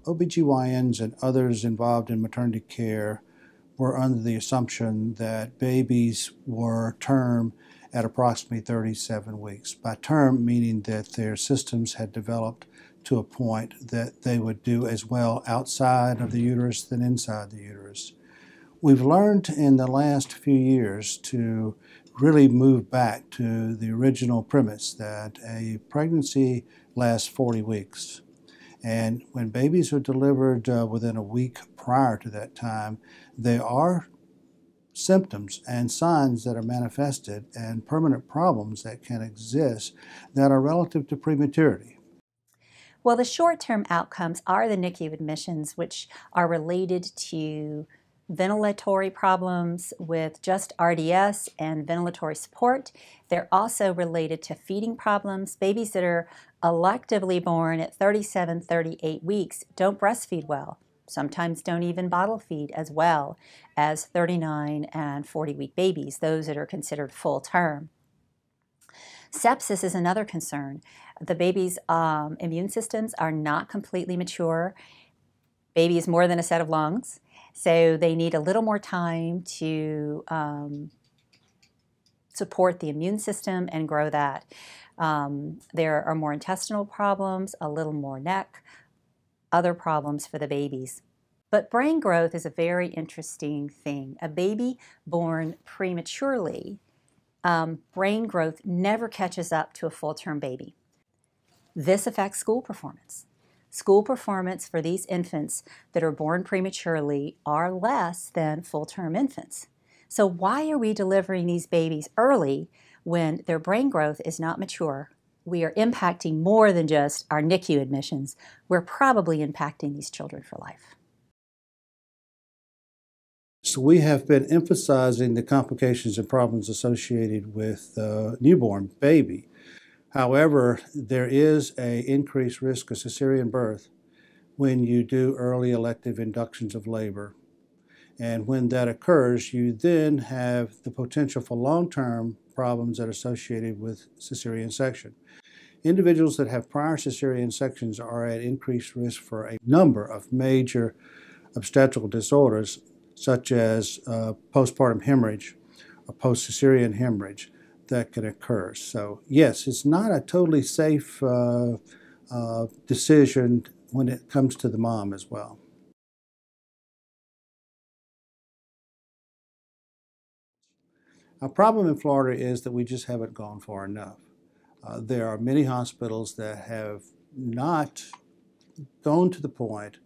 OBGYNs and others involved in maternity care were under the assumption that babies were term at approximately 37 weeks. By term, meaning that their systems had developed to a point that they would do as well outside of the uterus than inside the uterus. We've learned in the last few years to really move back to the original premise that a pregnancy lasts 40 weeks. And when babies are delivered within a week prior to that time, there are symptoms and signs that are manifested and permanent problems that can exist that are relative to prematurity. Well, the short-term outcomes are the NICU admissions, which are related to ventilatory problems with just RDS and ventilatory support. They're also related to feeding problems. Babies that are electively born at 37, 38 weeks don't breastfeed well, sometimes don't even bottle feed as well as 39 and 40-week babies, those that are considered full term. Sepsis is another concern. The baby's immune systems are not completely mature. Baby is more than a set of lungs, so they need a little more time to support the immune system and grow that. There are more intestinal problems, a little more neck, other problems for the babies. But brain growth is a very interesting thing. A baby born prematurely, brain growth never catches up to a full-term baby. This affects school performance. School performance for these infants that are born prematurely are less than full-term infants. So why are we delivering these babies early when their brain growth is not mature? We are impacting more than just our NICU admissions. We're probably impacting these children for life. So we have been emphasizing the complications and problems associated with the newborn baby. However, there is an increased risk of cesarean birth when you do early elective inductions of labor. And when that occurs, you then have the potential for long-term problems that are associated with cesarean section. Individuals that have prior cesarean sections are at increased risk for a number of major obstetrical disorders, such as postpartum hemorrhage or post-cesarean hemorrhage that can occur. So yes, it's not a totally safe decision when it comes to the mom as well. Our problem in Florida is that we just haven't gone far enough. There are many hospitals that have not gone to the point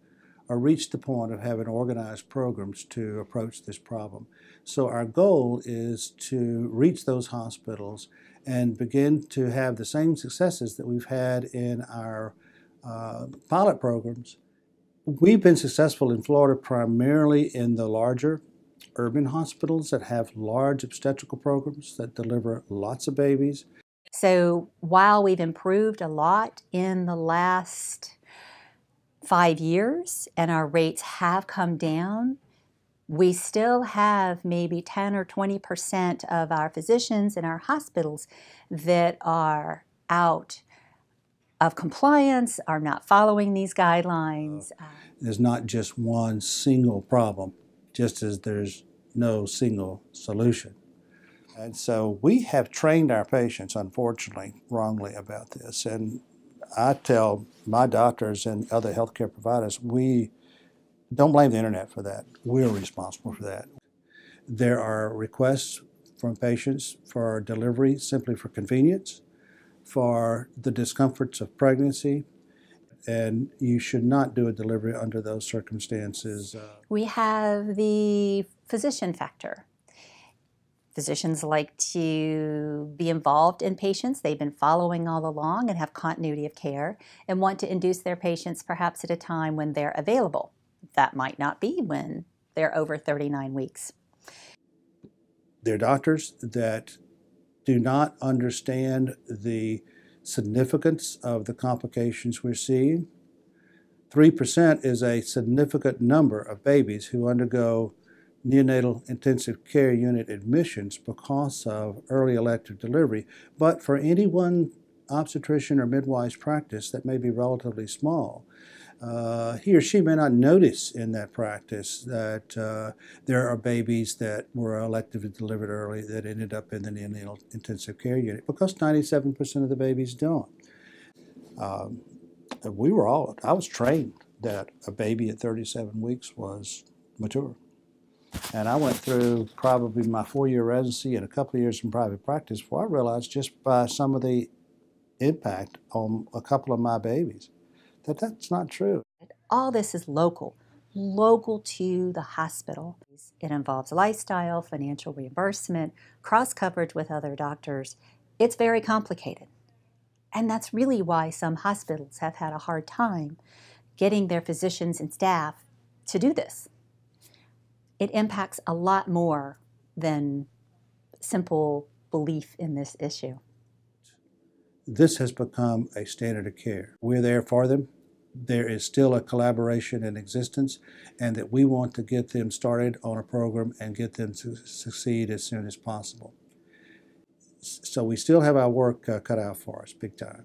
or reached the point of having organized programs to approach this problem. So our goal is to reach those hospitals and begin to have the same successes that we've had in our pilot programs. We've been successful in Florida primarily in the larger urban hospitals that have large obstetrical programs that deliver lots of babies. So while we've improved a lot in the last 5 years and our rates have come down, we still have maybe 10 or 20% of our physicians in our hospitals that are out of compliance, are not following these guidelines. There's not just one single problem, just as there's no single solution. And so we have trained our patients, unfortunately, wrongly about this. And I tell my doctors and other healthcare providers, we don't blame the internet for that. We're responsible for that. There are requests from patients for delivery simply for convenience, for the discomforts of pregnancy, and you should not do a delivery under those circumstances. We have the physician factor. Physicians like to be involved in patients. They've been following all along and have continuity of care and want to induce their patients perhaps at a time when they're available. That might not be when they're over 39 weeks. There are doctors that do not understand the significance of the complications we're seeing. 3% is a significant number of babies who undergo neonatal intensive care unit admissions because of early elective delivery. But for any one obstetrician or midwife's practice, that may be relatively small. he or she may not notice in that practice that there are babies that were electively delivered early that ended up in the neonatal intensive care unit, because 97% of the babies don't. I was trained that a baby at 37 weeks was mature. And I went through probably my 4-year residency and a couple of years in private practice before I realized, just by some of the impact on a couple of my babies, that that's not true. All this is local to the hospital. It involves lifestyle, financial reimbursement, cross coverage with other doctors. It's very complicated. And that's really why some hospitals have had a hard time getting their physicians and staff to do this. It impacts a lot more than simple belief in this issue. This has become a standard of care. We're there for them. There is still a collaboration in existence, and that we want to get them started on a program and get them to succeed as soon as possible. So we still have our work cut out for us, big time.